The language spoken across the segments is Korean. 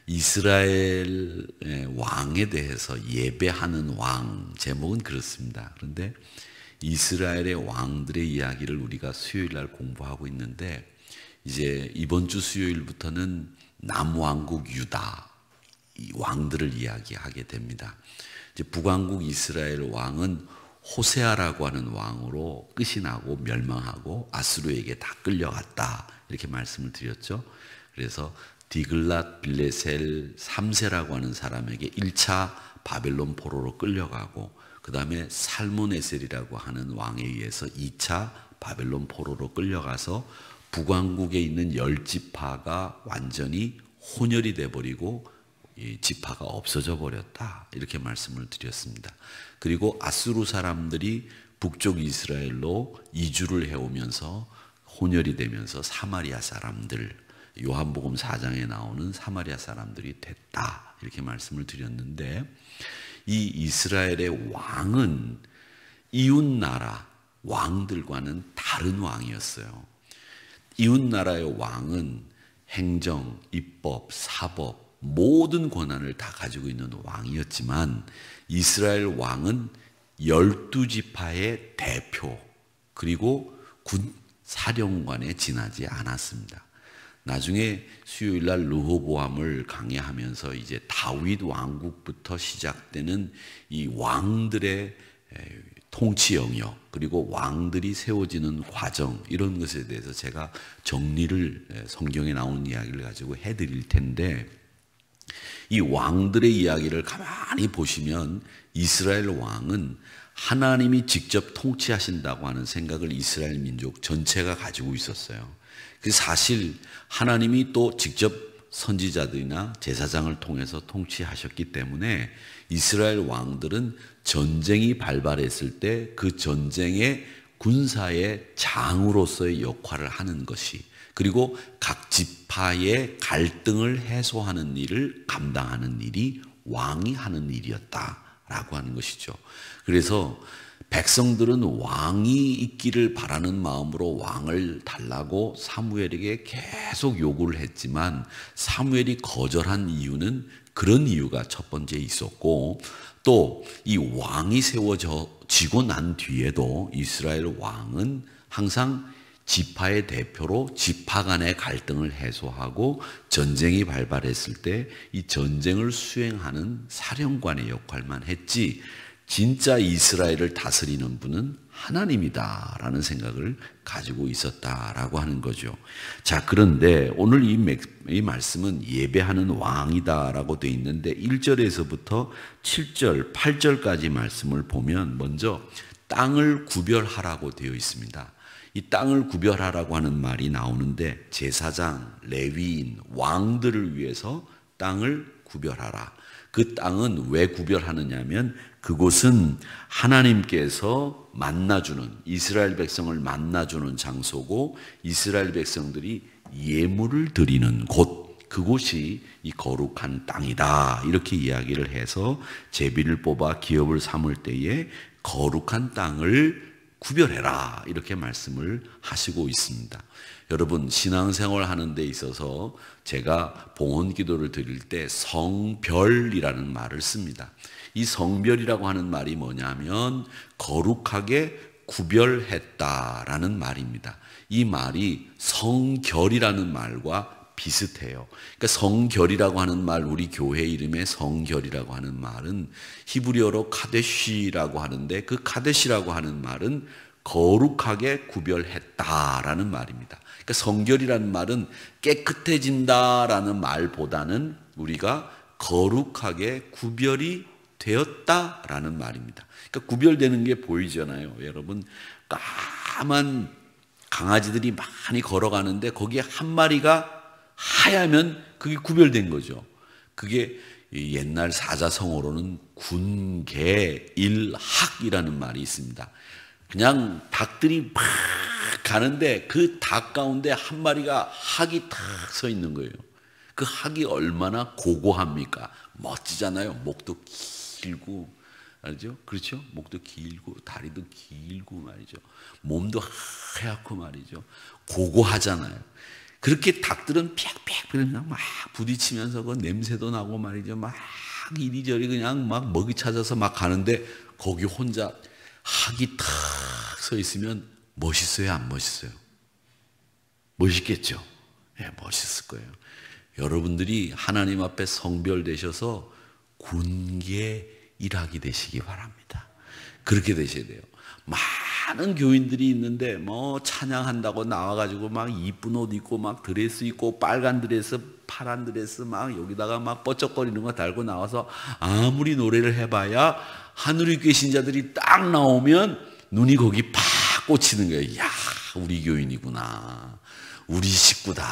이스라엘 왕에 대해서 예배하는 왕, 제목은 그렇습니다. 그런데 이스라엘의 왕들의 이야기를 우리가 수요일 날 공부하고 있는데, 이제 이번 주 수요일부터는 남왕국 유다 이 왕들을 이야기하게 됩니다. 이제 북왕국 이스라엘 왕은 호세아라고 하는 왕으로 끝이 나고 멸망하고 아수르에게 다 끌려갔다, 이렇게 말씀을 드렸죠. 그래서 디글랏 빌레셀 3세라고 하는 사람에게 1차 바벨론 포로로 끌려가고, 그 다음에 살몬에셀이라고 하는 왕에 의해서 2차 바벨론 포로로 끌려가서 북왕국에 있는 10지파가 완전히 혼혈이 돼버리고 이 지파가 없어져 버렸다, 이렇게 말씀을 드렸습니다. 그리고 아수르 사람들이 북쪽 이스라엘로 이주를 해오면서 혼혈이 되면서 사마리아 사람들, 요한복음 4장에 나오는 사마리아 사람들이 됐다, 이렇게 말씀을 드렸는데, 이 이스라엘의 왕은 이웃나라 왕들과는 다른 왕이었어요. 이웃나라의 왕은 행정, 입법, 사법 모든 권한을 다 가지고 있는 왕이었지만, 이스라엘 왕은 12지파의 대표 그리고 군 사령관에 지나지 않았습니다. 나중에 수요일날 르호보암을 강해하면서 이제 다윗 왕국부터 시작되는 이 왕들의 통치 영역, 그리고 왕들이 세워지는 과정, 이런 것에 대해서 제가 정리를 성경에 나오는 이야기를 가지고 해드릴 텐데, 이 왕들의 이야기를 가만히 보시면 이스라엘 왕은 하나님이 직접 통치하신다고 하는 생각을 이스라엘 민족 전체가 가지고 있었어요. 사실 하나님이 또 직접 선지자들이나 제사장을 통해서 통치하셨기 때문에 이스라엘 왕들은 전쟁이 발발했을 때 그 전쟁의 군사의 장으로서의 역할을 하는 것이, 그리고 각 지파의 갈등을 해소하는 일을 감당하는 일이 왕이 하는 일이었다라고 하는 것이죠. 그래서 백성들은 왕이 있기를 바라는 마음으로 왕을 달라고 사무엘에게 계속 요구를 했지만, 사무엘이 거절한 이유는 그런 이유가 첫 번째 있었고, 또 이 왕이 세워지고 난 뒤에도 이스라엘 왕은 항상 지파의 대표로 지파 간의 갈등을 해소하고, 전쟁이 발발했을 때 이 전쟁을 수행하는 사령관의 역할만 했지, 진짜 이스라엘을 다스리는 분은 하나님이다라는 생각을 가지고 있었다라고 하는 거죠. 자, 그런데 오늘 이 말씀은 예배하는 왕이다라고 되어 있는데, 1절에서부터 7절, 8절까지 말씀을 보면 먼저 땅을 구별하라고 되어 있습니다. 이 땅을 구별하라고 하는 말이 나오는데, 제사장, 레위인, 왕들을 위해서 땅을 구별하라. 그 땅은 왜 구별하느냐면, 그곳은 하나님께서 만나주는, 이스라엘 백성을 만나주는 장소고, 이스라엘 백성들이 예물을 드리는 곳, 그곳이 이 거룩한 땅이다, 이렇게 이야기를 해서 제비를 뽑아 기업을 삼을 때에 거룩한 땅을 구별해라, 이렇게 말씀을 하시고 있습니다. 여러분, 신앙생활 하는 데 있어서 제가 봉헌 기도를 드릴 때 성별이라는 말을 씁니다. 이 성별이라고 하는 말이 뭐냐면 거룩하게 구별했다라는 말입니다. 이 말이 성결이라는 말과 비슷해요. 그러니까 성결이라고 하는 말, 우리 교회 이름의 성결이라고 하는 말은 히브리어로 카데시라고 하는데, 그 카데시라고 하는 말은 거룩하게 구별했다라는 말입니다. 그러니까 성결이라는 말은 깨끗해진다라는 말보다는 우리가 거룩하게 구별이 되었다라는 말입니다. 그러니까 구별되는 게 보이잖아요. 여러분, 까만 강아지들이 많이 걸어가는데 거기에 한 마리가 하야면 그게 구별된 거죠. 그게 옛날 사자성어로는 군계일학이라는 말이 있습니다. 그냥 닭들이 막 가는데 그 닭 가운데 한 마리가 학이 탁 서 있는 거예요. 그 학이 얼마나 고고합니까? 멋지잖아요. 목도 길고, 알죠? 그렇죠? 목도 길고 다리도 길고 말이죠. 몸도 하얗고 말이죠. 고고하잖아요. 그렇게 닭들은 픽픽 그냥 막 부딪히면서 그 냄새도 나고 말이죠. 막 이리저리 그냥 막 먹이 찾아서 막 가는데 거기 혼자 학이 탁 서 있으면 멋있어요, 안 멋있어요? 멋있겠죠? 예, 멋있을 거예요. 여러분들이 하나님 앞에 성별되셔서 군계 일하기 되시기 바랍니다. 그렇게 되셔야 돼요. 많은 교인들이 있는데 뭐 찬양한다고 나와가지고 막 이쁜 옷 입고 막 드레스 입고 빨간 드레스 파란 드레스 막 여기다가 막 뻐쩍거리는 거 달고 나와서 아무리 노래를 해봐야 하늘에 계신 자들이 딱 나오면 눈이 거기 팍 꽂히는 거예요. 야, 우리 교인이구나. 우리 식구다.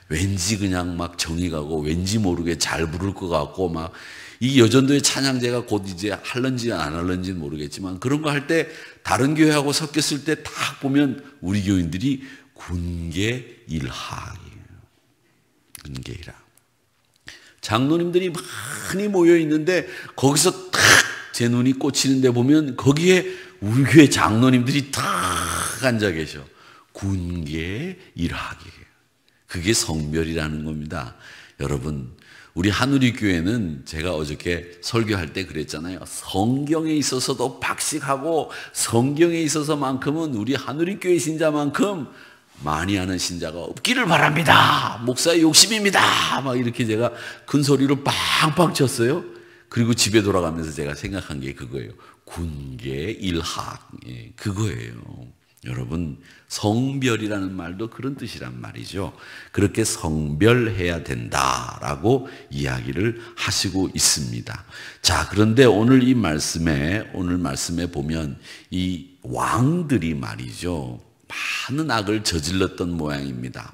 왠지 그냥 막 정이 가고 왠지 모르게 잘 부를 것 같고 막 이 여전도의 찬양제가 곧 이제 할런지 안 할런지는 모르겠지만 그런 거 할 때 다른 교회하고 섞였을 때 딱 보면 우리 교인들이 군계 일학이에요. 군계 일학. 장로님들이 많이 모여 있는데 거기서 탁 제 눈이 꽂히는데 보면 거기에 우리 교회 장로님들이 탁 앉아 계셔. 군계 일학이에요. 그게 성별이라는 겁니다. 여러분, 우리 하누리 교회는 제가 어저께 설교할 때 그랬잖아요. 성경에 있어서도 박식하고 성경에 있어서만큼은 우리 하누리 교회 신자만큼 많이 하는 신자가 없기를 바랍니다. 목사의 욕심입니다. 막 이렇게 제가 큰 소리로 빵빵 쳤어요. 그리고 집에 돌아가면서 제가 생각한 게 그거예요. 군계 일학. 예, 그거예요. 여러분, 성별이라는 말도 그런 뜻이란 말이죠. 그렇게 성별해야 된다라고 이야기를 하시고 있습니다. 자, 그런데 오늘 말씀에 보면 이 왕들이 말이죠. 많은 악을 저질렀던 모양입니다.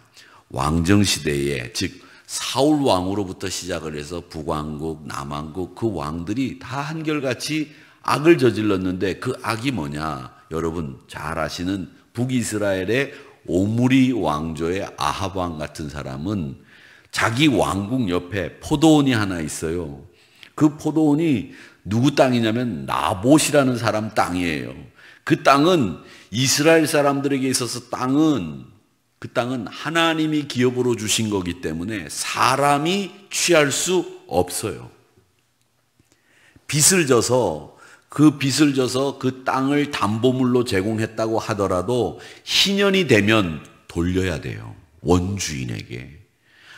왕정시대에, 즉 사울 왕으로부터 시작을 해서 북왕국, 남왕국 그 왕들이 다 한결같이 악을 저질렀는데 그 악이 뭐냐? 여러분 잘 아시는 북이스라엘의 오므리 왕조의 아합 왕 같은 사람은 자기 왕궁 옆에 포도원이 하나 있어요. 그 포도원이 누구 땅이냐면 나봇이라는 사람 땅이에요. 그 땅은 이스라엘 사람들에게 있어서 그 땅은 하나님이 기업으로 주신 거기 때문에 사람이 취할 수 없어요. 빚을 져서 그 땅을 담보물로 제공했다고 하더라도 희년이 되면 돌려야 돼요. 원주인에게.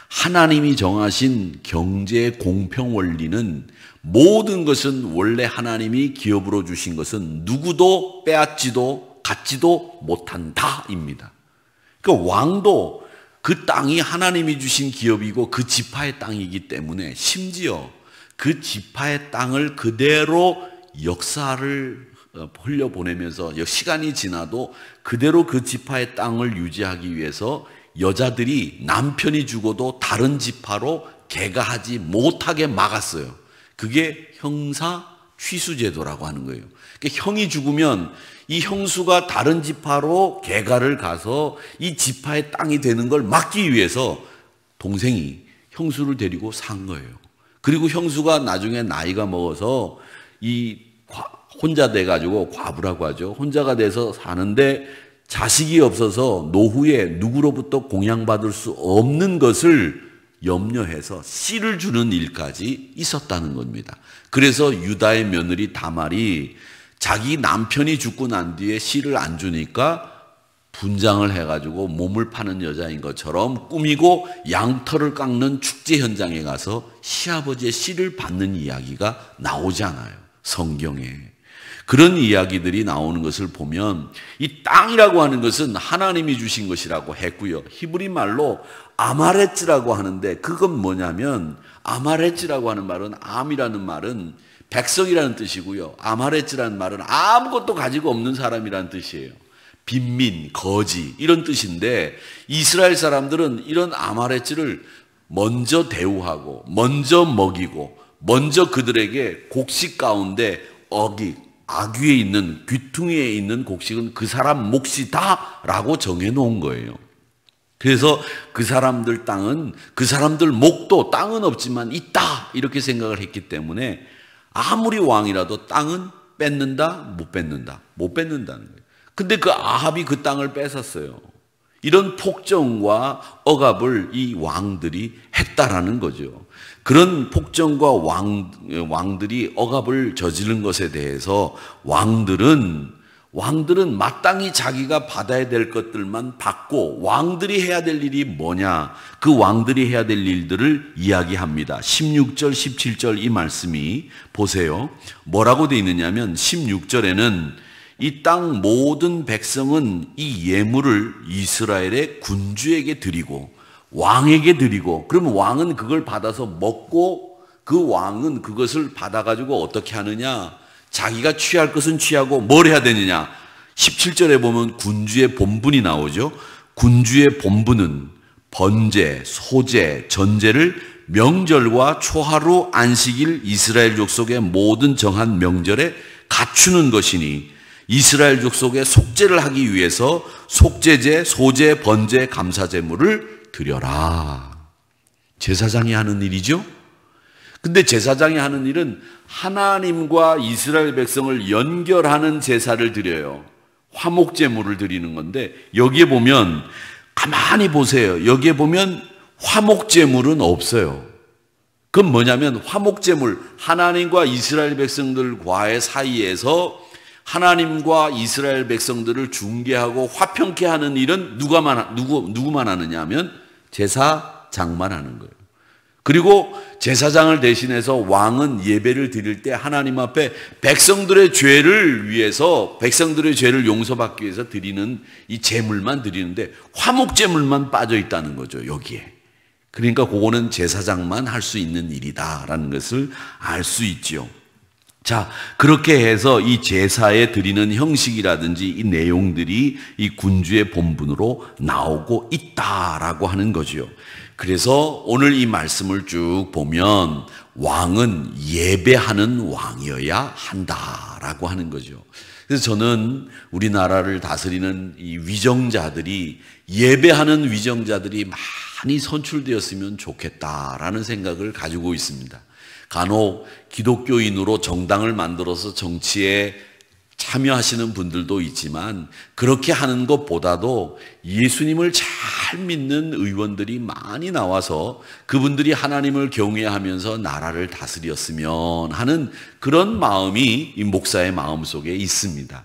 하나님이 정하신 경제 공평 원리는 모든 것은 원래 하나님이 기업으로 주신 것은 누구도 빼앗지도 갖지도 못한다입니다. 그러니까 왕도 그 땅이 하나님이 주신 기업이고 그 지파의 땅이기 때문에 심지어 그 지파의 땅을 그대로 역사를 흘려보내면서 시간이 지나도 그대로 그 지파의 땅을 유지하기 위해서 여자들이 남편이 죽어도 다른 지파로 개가하지 못하게 막았어요. 그게 형사 취수제도라고 하는 거예요. 그러니까 형이 죽으면 이 형수가 다른 지파로 개가를 가서 이 지파의 땅이 되는 걸 막기 위해서 동생이 형수를 데리고 산 거예요. 그리고 형수가 나중에 나이가 먹어서 혼자 돼가지고 과부라고 하죠. 혼자가 돼서 사는데 자식이 없어서 노후에 누구로부터 공양받을 수 없는 것을 염려해서 씨를 주는 일까지 있었다는 겁니다. 그래서 유다의 며느리 다말이 자기 남편이 죽고 난 뒤에 씨를 안 주니까 분장을 해가지고 몸을 파는 여자인 것처럼 꾸미고 양털을 깎는 축제 현장에 가서 시아버지의 씨를 받는 이야기가 나오잖아요. 성경에. 그런 이야기들이 나오는 것을 보면 이 땅이라고 하는 것은 하나님이 주신 것이라고 했고요. 히브리 말로 아마레츠라고 하는데 그건 뭐냐면 아마레츠라고 하는 말은 암이라는 말은 백성이라는 뜻이고요. 아마레츠라는 말은 아무것도 가지고 없는 사람이라는 뜻이에요. 빈민, 거지 이런 뜻인데 이스라엘 사람들은 이런 아마레츠를 먼저 대우하고 먼저 먹이고 먼저 그들에게 곡식 가운데 악위에 있는 귀퉁이에 있는 곡식은 그 사람 몫이다라고 정해놓은 거예요. 그래서 그 사람들 땅은 그 사람들 목도 땅은 없지만 있다 이렇게 생각을 했기 때문에 아무리 왕이라도 땅은 뺏는다 못 뺏는다는 거예요. 근데 그 아합이 그 땅을 뺏었어요. 이런 폭정과 억압을 이 왕들이 했다라는 거죠. 그런 폭정과 왕들이 억압을 저지른 것에 대해서 왕들은 마땅히 자기가 받아야 될 것들만 받고 왕들이 해야 될 일이 뭐냐? 그 왕들이 해야 될 일들을 이야기합니다. 16절, 17절 이 말씀이 보세요. 뭐라고 되어 있느냐면 16절에는 이 땅 모든 백성은 이 예물을 이스라엘의 군주에게 드리고 왕에게 드리고, 그러면 왕은 그걸 받아서 먹고 그 왕은 그것을 받아가지고 어떻게 하느냐? 자기가 취할 것은 취하고 뭘 해야 되느냐? 17절에 보면 군주의 본분이 나오죠. 군주의 본분은 번제, 소제, 전제를 명절과 초하루, 안식일, 이스라엘 족속의 모든 정한 명절에 갖추는 것이니 이스라엘 족속의 속죄를 하기 위해서 속죄제, 소제, 번제, 감사제물을 드려라. 제사장이 하는 일이죠. 근데 제사장이 하는 일은 하나님과 이스라엘 백성을 연결하는 제사를 드려요. 화목제물을 드리는 건데, 여기에 보면 가만히 보세요. 여기에 보면 화목제물은 없어요. 그건 뭐냐면 화목제물, 하나님과 이스라엘 백성들과의 사이에서 하나님과 이스라엘 백성들을 중개하고 화평케 하는 일은 누구만 하느냐 하면 제사장만 하는 거예요. 그리고 제사장을 대신해서 왕은 예배를 드릴 때 하나님 앞에 백성들의 죄를 위해서, 백성들의 죄를 용서받기 위해서 드리는 이 제물만 드리는데 화목제물만 빠져 있다는 거죠, 여기에. 그러니까 그거는 제사장만 할 수 있는 일이다라는 것을 알 수 있죠. 자, 그렇게 해서 이 제사에 드리는 형식이라든지 이 내용들이 이 군주의 본분으로 나오고 있다라고 하는 거죠. 그래서 오늘 이 말씀을 쭉 보면 왕은 예배하는 왕이어야 한다라고 하는 거죠. 그래서 저는 우리나라를 다스리는 이 위정자들이, 예배하는 위정자들이 많이 선출되었으면 좋겠다라는 생각을 가지고 있습니다. 간혹 기독교인으로 정당을 만들어서 정치에 참여하시는 분들도 있지만 그렇게 하는 것보다도 예수님을 잘 믿는 의원들이 많이 나와서 그분들이 하나님을 경외하면서 나라를 다스렸으면 하는 그런 마음이 이 목사의 마음속에 있습니다.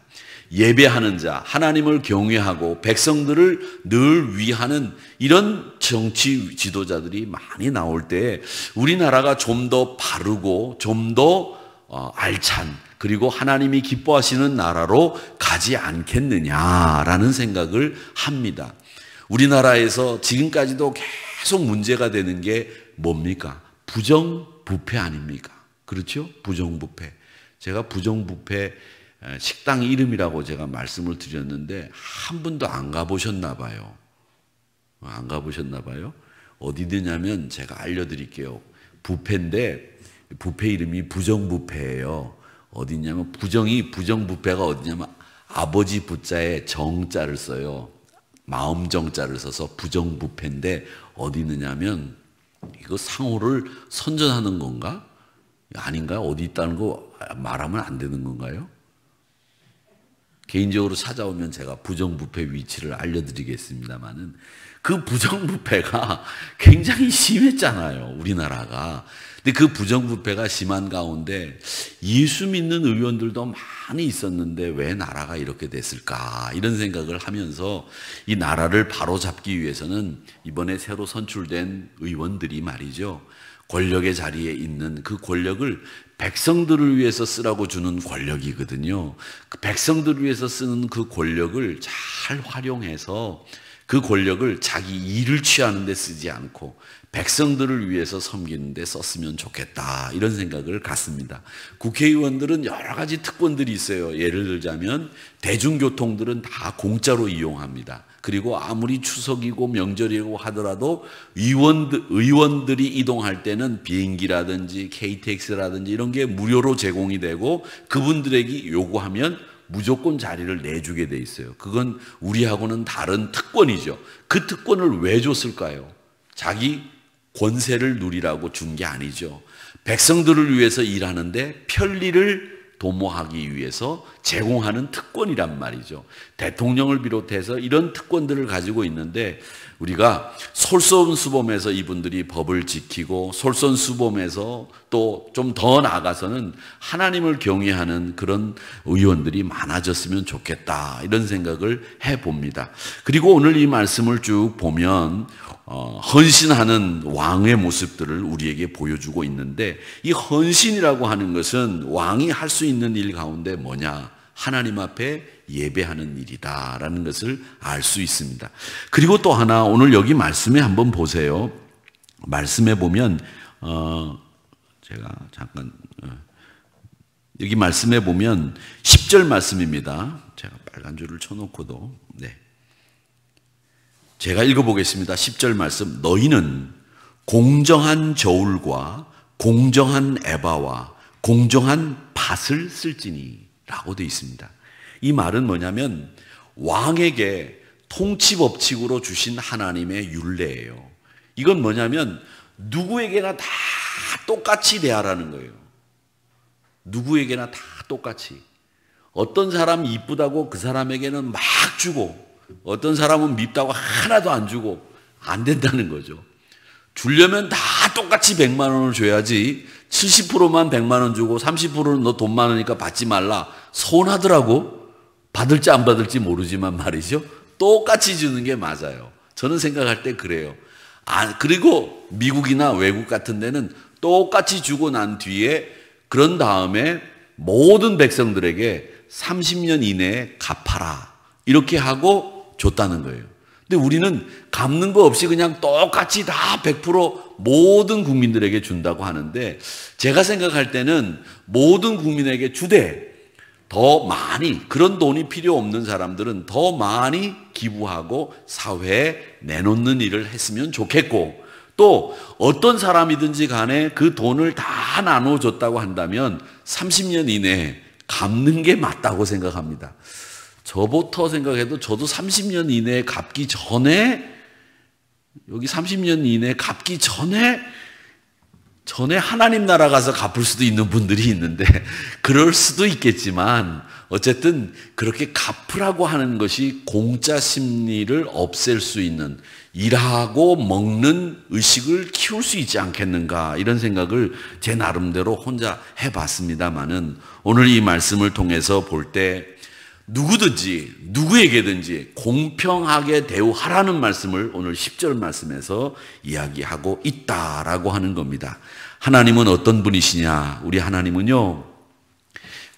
예배하는 자, 하나님을 경외하고 백성들을 늘 위하는 이런 정치 지도자들이 많이 나올 때 우리나라가 좀 더 바르고 좀 더 알찬, 그리고 하나님이 기뻐하시는 나라로 가지 않겠느냐라는 생각을 합니다. 우리나라에서 지금까지도 계속 문제가 되는 게 뭡니까? 부정부패 아닙니까? 그렇죠? 부정부패. 제가 부정부패 식당 이름이라고 제가 말씀을 드렸는데 한 분도 안 가보셨나 봐요. 안 가보셨나 봐요. 어디냐면 제가 알려드릴게요. 부패인데 부패 이름이 부정부패예요. 어디냐면 부정부패가 어디냐면 아버지 부자에 정자를 써요. 마음 정자를 써서 부정부패인데 어디 있느냐면 이거 상호를 선전하는 건가? 아닌가요? 어디 있다는 거 말하면 안 되는 건가요? 개인적으로 찾아오면 제가 부정부패 위치를 알려드리겠습니다만은 그 부정부패가 굉장히 심했잖아요, 우리나라가. 근데 그 부정부패가 심한 가운데 예수 믿는 의원들도 많이 있었는데 왜 나라가 이렇게 됐을까? 이런 생각을 하면서 이 나라를 바로잡기 위해서는 이번에 새로 선출된 의원들이 말이죠, 권력의 자리에 있는 그 권력을 백성들을 위해서 쓰라고 주는 권력이거든요. 그 백성들을 위해서 쓰는 그 권력을 잘 활용해서 그 권력을 자기 일을 취하는 데 쓰지 않고 백성들을 위해서 섬기는 데 썼으면 좋겠다, 이런 생각을 갖습니다. 국회의원들은 여러 가지 특권들이 있어요. 예를 들자면 대중교통들은 다 공짜로 이용합니다. 그리고 아무리 추석이고 명절이고 하더라도 의원들이 이동할 때는 비행기라든지 KTX라든지 이런 게 무료로 제공이 되고 그분들에게 요구하면 무조건 자리를 내주게 돼 있어요. 그건 우리하고는 다른 특권이죠. 그 특권을 왜 줬을까요? 자기 권세를 누리라고 준 게 아니죠. 백성들을 위해서 일하는데 편리를 도모하기 위해서 제공하는 특권이란 말이죠. 대통령을 비롯해서 이런 특권들을 가지고 있는데 우리가 솔선수범해서 이분들이 법을 지키고 솔선수범해서 또 좀 더 나아가서는 하나님을 경외하는 그런 의원들이 많아졌으면 좋겠다, 이런 생각을 해봅니다. 그리고 오늘 이 말씀을 쭉 보면 헌신하는 왕의 모습들을 우리에게 보여주고 있는데, 이 헌신이라고 하는 것은 왕이 할 수 있는 일 가운데 뭐냐? 하나님 앞에 예배하는 일이다라는 것을 알 수 있습니다. 그리고 또 하나, 오늘 여기 말씀에 한번 보세요. 말씀에 보면 제가 잠깐 여기 말씀에 보면 10절 말씀입니다. 제가 빨간 줄을 쳐놓고도 제가 읽어보겠습니다. 10절 말씀. 너희는 공정한 저울과 공정한 에바와 공정한 밭을 쓸지니 라고 되어 있습니다. 이 말은 뭐냐면 왕에게 통치법칙으로 주신 하나님의 율례예요. 이건 뭐냐면 누구에게나 다 똑같이 대하라는 거예요. 누구에게나 다 똑같이. 어떤 사람이 이쁘다고 그 사람에게는 막 주고, 어떤 사람은 밉다고 하나도 안 주고, 안 된다는 거죠. 주려면 다 똑같이 100만 원을 줘야지 70%만 100만 원 주고 30%는 너 돈 많으니까 받지 말라, 서운하더라고. 받을지 안 받을지 모르지만 말이죠, 똑같이 주는 게 맞아요. 저는 생각할 때 그래요. 그리고 미국이나 외국 같은 데는 똑같이 주고 난 뒤에 그런 다음에 모든 백성들에게 30년 이내에 갚아라, 이렇게 하고 줬다는 거예요. 근데 우리는 갚는 거 없이 그냥 똑같이 다 100% 모든 국민들에게 준다고 하는데, 제가 생각할 때는 모든 국민에게 주되 더 많이, 그런 돈이 필요 없는 사람들은 더 많이 기부하고 사회에 내놓는 일을 했으면 좋겠고, 또 어떤 사람이든지 간에 그 돈을 다 나눠줬다고 한다면 30년 이내에 갚는 게 맞다고 생각합니다. 저부터 생각해도 저도 30년 이내에 갚기 전에, 여기 30년 이내에 갚기 전에 하나님 나라 가서 갚을 수도 있는 분들이 있는데, 그럴 수도 있겠지만 어쨌든 그렇게 갚으라고 하는 것이 공짜 심리를 없앨 수 있는, 일하고 먹는 의식을 키울 수 있지 않겠는가, 이런 생각을 제 나름대로 혼자 해봤습니다마는, 오늘 이 말씀을 통해서 볼 때 누구든지 누구에게든지 공평하게 대우하라는 말씀을 오늘 10절 말씀에서 이야기하고 있다라고 하는 겁니다. 하나님은 어떤 분이시냐? 우리 하나님은요,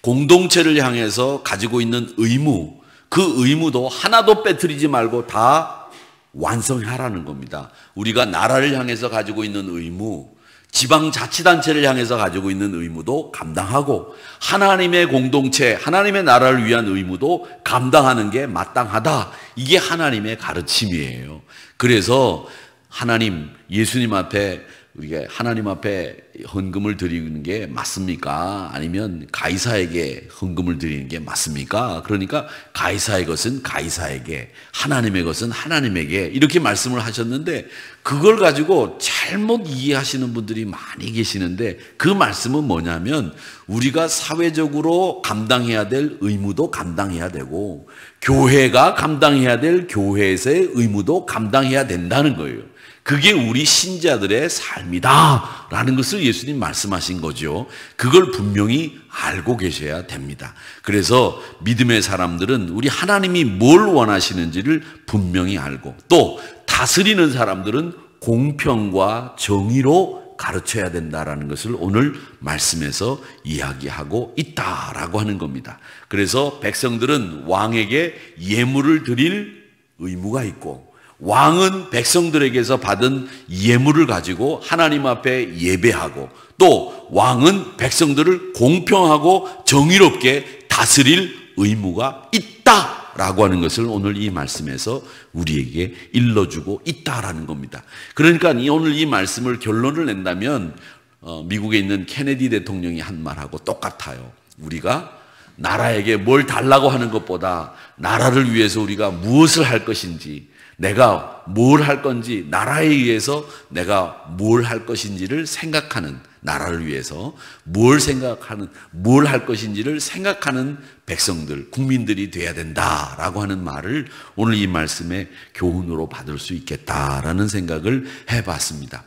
공동체를 향해서 가지고 있는 의무, 그 의무도 하나도 빼뜨리지 말고 다 완성하라는 겁니다. 우리가 나라를 향해서 가지고 있는 의무, 지방자치단체를 향해서 가지고 있는 의무도 감당하고, 하나님의 공동체, 하나님의 나라를 위한 의무도 감당하는 게 마땅하다. 이게 하나님의 가르침이에요. 그래서 하나님, 예수님 앞에, 우리가 하나님 앞에 헌금을 드리는 게 맞습니까? 아니면 가이사에게 헌금을 드리는 게 맞습니까? 그러니까 가이사의 것은 가이사에게, 하나님의 것은 하나님에게, 이렇게 말씀을 하셨는데, 그걸 가지고 잘못 이해하시는 분들이 많이 계시는데, 그 말씀은 뭐냐면 우리가 사회적으로 감당해야 될 의무도 감당해야 되고, 교회가 감당해야 될 교회에서의 의무도 감당해야 된다는 거예요. 그게 우리 신자들의 삶이다 라는 것을 예수님 말씀하신 거죠. 그걸 분명히 알고 계셔야 됩니다. 그래서 믿음의 사람들은 우리 하나님이 뭘 원하시는지를 분명히 알고, 또 다스리는 사람들은 공평과 정의로 가르쳐야 된다라는 것을 오늘 말씀에서 이야기하고 있다라고 하는 겁니다. 그래서 백성들은 왕에게 예물을 드릴 의무가 있고, 왕은 백성들에게서 받은 예물을 가지고 하나님 앞에 예배하고, 또 왕은 백성들을 공평하고 정의롭게 다스릴 의무가 있다라고 하는 것을 오늘 이 말씀에서 우리에게 일러주고 있다라는 겁니다. 그러니까 오늘 이 말씀을 결론을 낸다면 미국에 있는 케네디 대통령이 한 말하고 똑같아요. 우리가 나라에게 뭘 달라고 하는 것보다 나라를 위해서 우리가 무엇을 할 것인지, 내가 뭘 할 건지, 나라에 의해서 내가 뭘 할 것인지를 생각하는, 나라를 위해서 뭘 할 것인지를 생각하는 백성들, 국민들이 돼야 된다라고 하는 말을 오늘 이 말씀의 교훈으로 받을 수 있겠다라는 생각을 해봤습니다.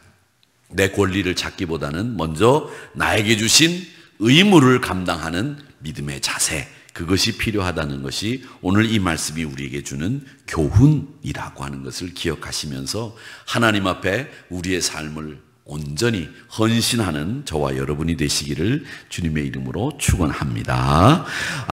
내 권리를 찾기보다는 먼저 나에게 주신 의무를 감당하는 믿음의 자세, 그것이 필요하다는 것이 오늘 이 말씀이 우리에게 주는 교훈이라고 하는 것을 기억하시면서 하나님 앞에 우리의 삶을 온전히 헌신하는 저와 여러분이 되시기를 주님의 이름으로 축원합니다.